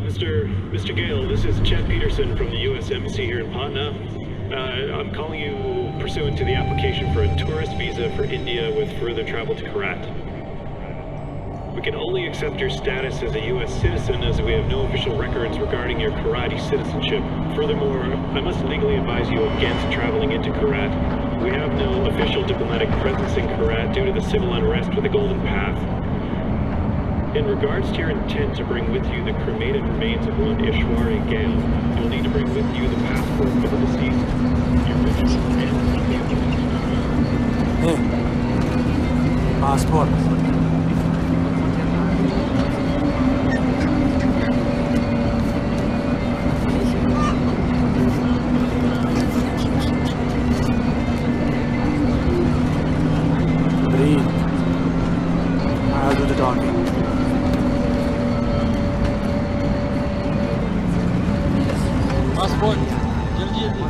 Mr. Gale, this is Chet Peterson from the U.S. Embassy here in Patna. I'm calling you pursuant to the application for a tourist visa for India with further travel to Korat. We can only accept your status as a U.S. citizen as we have no official records regarding your Karati citizenship. Furthermore, I must legally advise you against traveling into Korat. We have no official diplomatic presence in Korat due to the civil unrest with the Golden Path. In regards to your intent to bring with you the cremated remains of one Ishwari Gale, you'll need to bring with you the passport for the deceased, your original and Passport. Breathe. I'll do the talking. Passport जल्दी जल्दी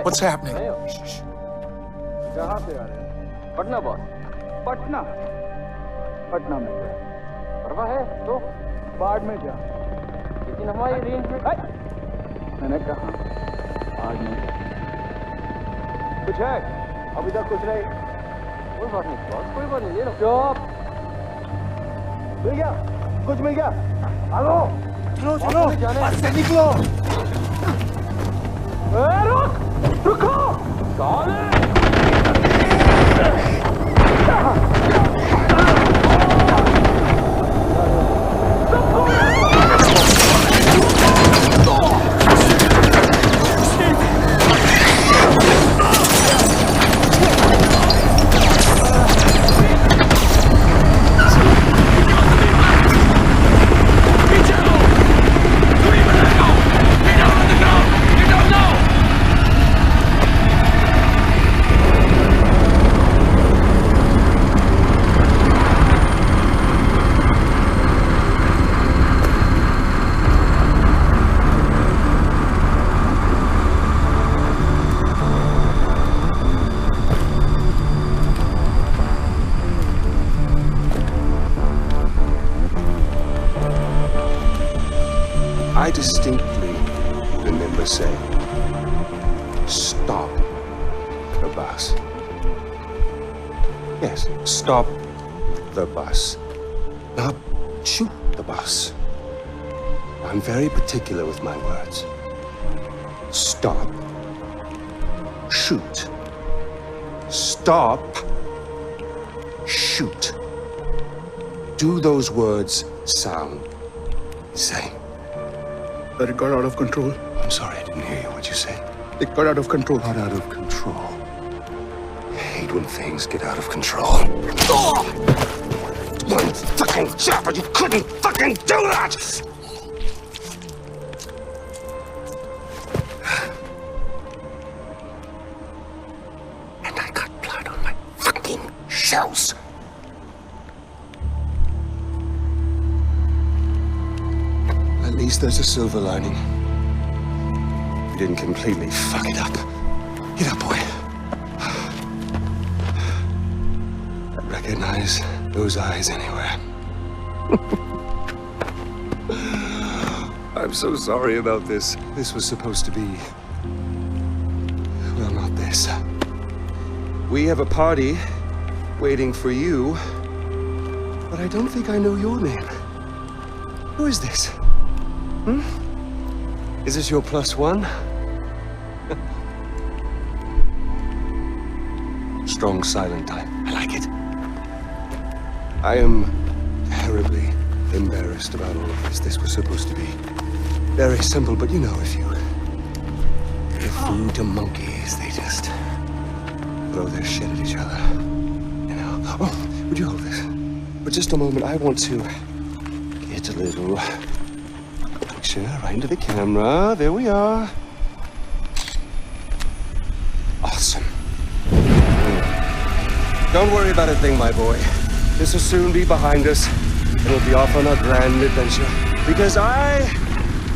What's happening? कहाँ पे आ रहे हैं? Patna boss. Patna? Patna में क्या? परवाह है तो बाढ़ में जा। लेकिन हमारी रेंज में मैंने कहा आज नहीं। कुछ है? अभी तक कुछ नहीं। कोई बात नहीं बॉस, कोई बात नहीं, ले लो। चुप। मिल गया? कुछ मिल गया? हेलो? चलो चलो, बस से निकलो। रुक! रुको! साले! I distinctly remember saying, stop the bus. Yes, stop the bus. Not shoot the bus. I'm very particular with my words. Stop. Shoot. Stop. Shoot. Do those words sound the same? But it got out of control. I'm sorry, I didn't hear you. What'd you say? It got out of control. Got out of control. I hate when things get out of control. One fucking job, but you couldn't fucking do that! And I got blood on my fucking shoes. At least there's a silver lining. You didn't completely fuck it up. Get up, boy. I recognize those eyes anywhere. I'm so sorry about this. This was supposed to be... well, not this. We have a party waiting for you, but I don't think I know your name. Who is this? Is this your +1? Strong silent type. I like it. I am terribly embarrassed about all of this. This was supposed to be very simple, but you know, if you give food to monkeys, they just throw their shit at each other. You know? Oh, would you hold this? For just a moment, I want to get a little picture right into the camera. There we are. Awesome. Don't worry about a thing, my boy. This will soon be behind us. and we'll be off on a grand adventure. Because I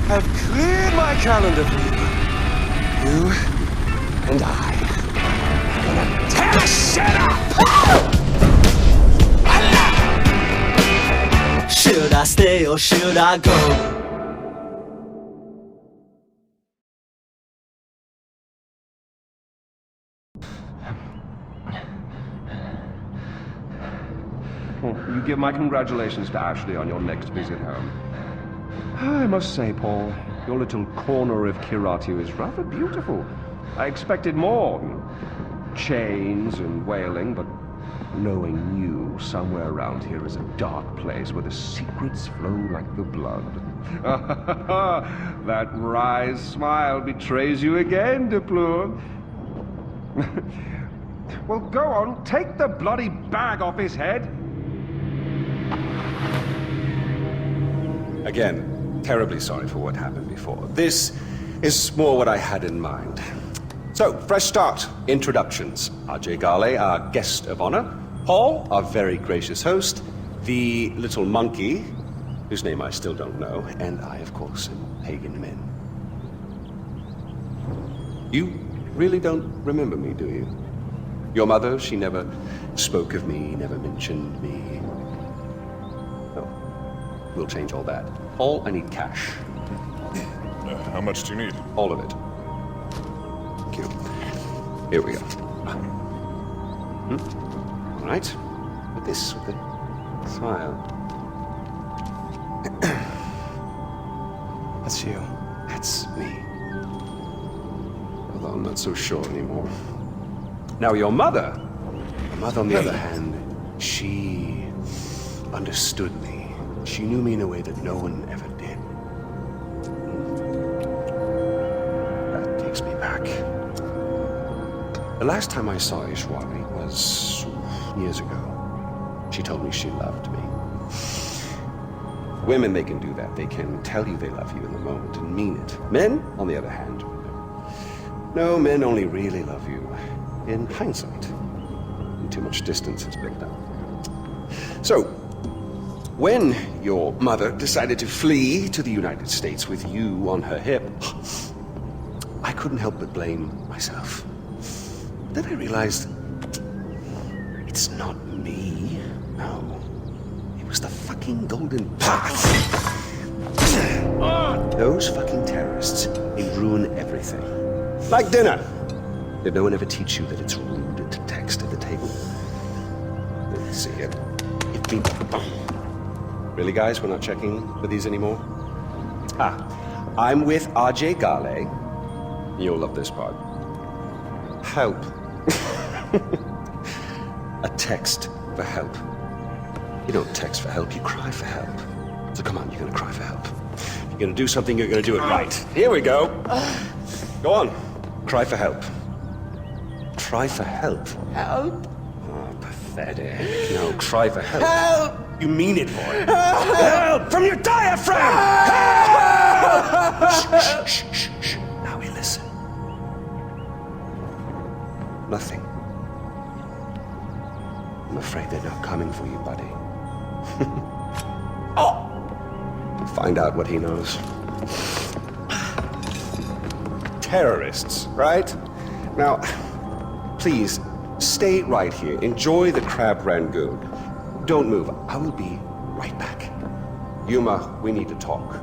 have cleared my calendar for you. You and I are gonna tear shit up! Should I stay or should I go? You give my congratulations to Ashley on your next visit home. I must say, Paul, your little corner of Kiratu is rather beautiful. I expected more. Chains and wailing, but knowing you, somewhere around here is a dark place where the secrets flow like the blood. That wry smile betrays you again, Deplour. Well, go on, take the bloody bag off his head. Again, terribly sorry for what happened before. This is more what I had in mind. So, fresh start. Introductions. Ajay Ghale, our guest of honor. Paul, our very gracious host. The little monkey, whose name I still don't know. And I, of course, am Pagan Min. You really don't remember me, do you? Your mother, she never spoke of me, never mentioned me. We'll change all that. Paul, I need cash. How much do you need? All of it. Thank you. Here we go. All right. With this, with the smile. That's you. That's me. Although I'm not so sure anymore. Now, your mother, on the other hand, she understood me. She knew me in a way that no one ever did. That takes me back. The last time I saw Ishwari was years ago. She told me she loved me. Women, they can do that. They can tell you they love you in the moment and mean it. Men, on the other hand, no, men only really love you in hindsight. And too much distance has built up. So, when your mother decided to flee to the United States with you on her hip, I couldn't help but blame myself. Then I realized it's not me. No. It was the fucking Golden Path. Those fucking terrorists, they ruin everything. Like dinner. Did no one ever teach you that it's rude to text at the table? Let's see it. Really, guys? We're not checking for these anymore? I'm with Ajay Ghale. You'll love this part. Help. A text for help. You don't text for help, you cry for help. So come on, you're gonna cry for help. If you're gonna do something, you're gonna do it right. Here we go. Go on. Cry for help. Cry for help. Help! Oh, pathetic. No, cry for help. Help! You mean it, boy. Help! From your diaphragm! Help! Shh, shh, shh, shh. Now we listen. Nothing. I'm afraid they're not coming for you, buddy. Oh! Find out what he knows. Terrorists, right? Now, please, stay right here. Enjoy the crab rangoon. Don't move. I will be right back. Yuma, we need to talk.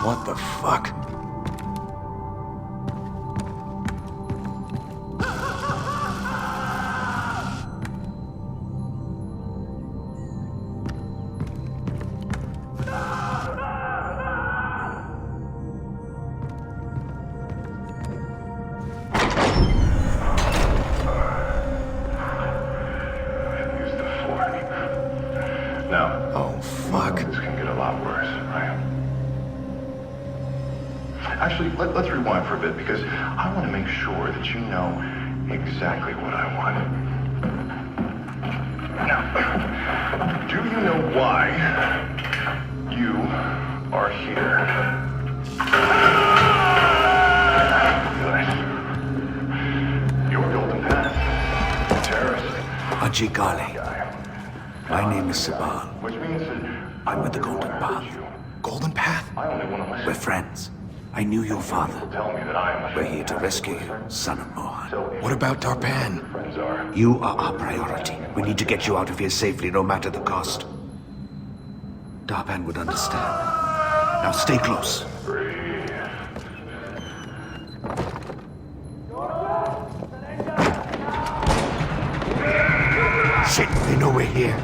What the fuck? No. Oh, fuck. This can get a lot worse, right? Actually, let's rewind for a bit, because I want to make sure that you know exactly what I want. Now, do you know why you are here? Good. Your Golden Path. Terrorist. Ajay Ghale. My name is Sabal. Which means that I'm with the Golden Path. Golden Path? I only want to listen. We're friends. I knew your father. Tell me that I am. We're here to rescue you, son of Mohan. What about Darpan? Friends are. You are our priority. We need to get you out of here safely, no matter the cost. Darpan would understand. Now stay close. Shit, they know we're here.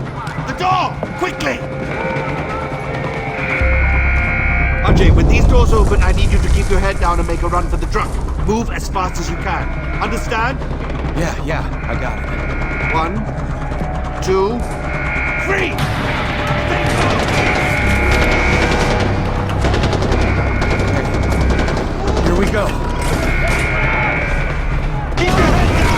The door! Quickly! Ajay, with these doors open, I need you to keep your head down and make a run for the truck. Move as fast as you can. Understand? Yeah, I got it. 1, 2, 3! Here we go. Keep your head down!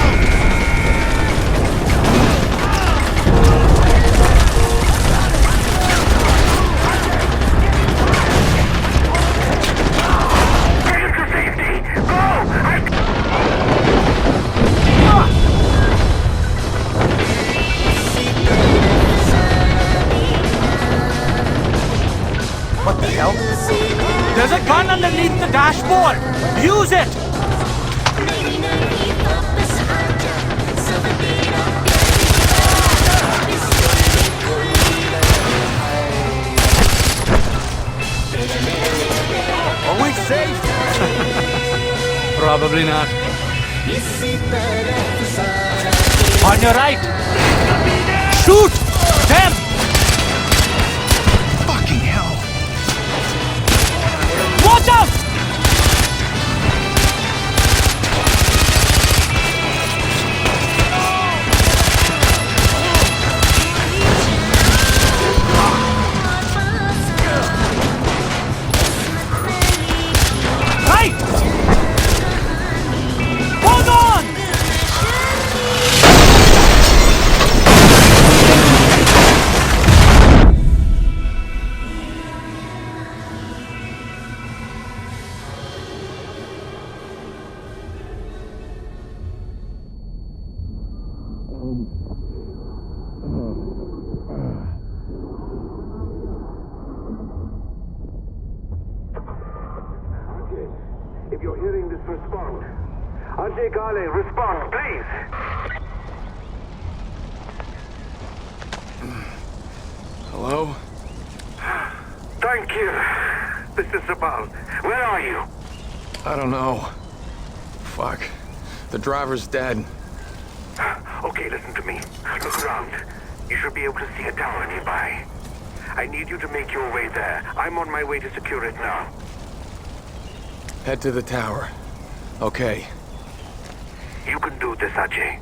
What the hell? There's a gun underneath the dashboard. Use it. Are we safe? Probably not. On your right. Shoot them. Fucking hell. Watch out. Right. Hold on. If you're hearing this, respond. Ajay Ghale, respond, please. Hello? Thank you. This is Sabal. Where are you? I don't know. Fuck. The driver's dead. Okay, listen to me. Look around. You should be able to see a tower nearby. I need you to make your way there. I'm on my way to secure it now. Head to the tower. Okay. You can do this, Ajay.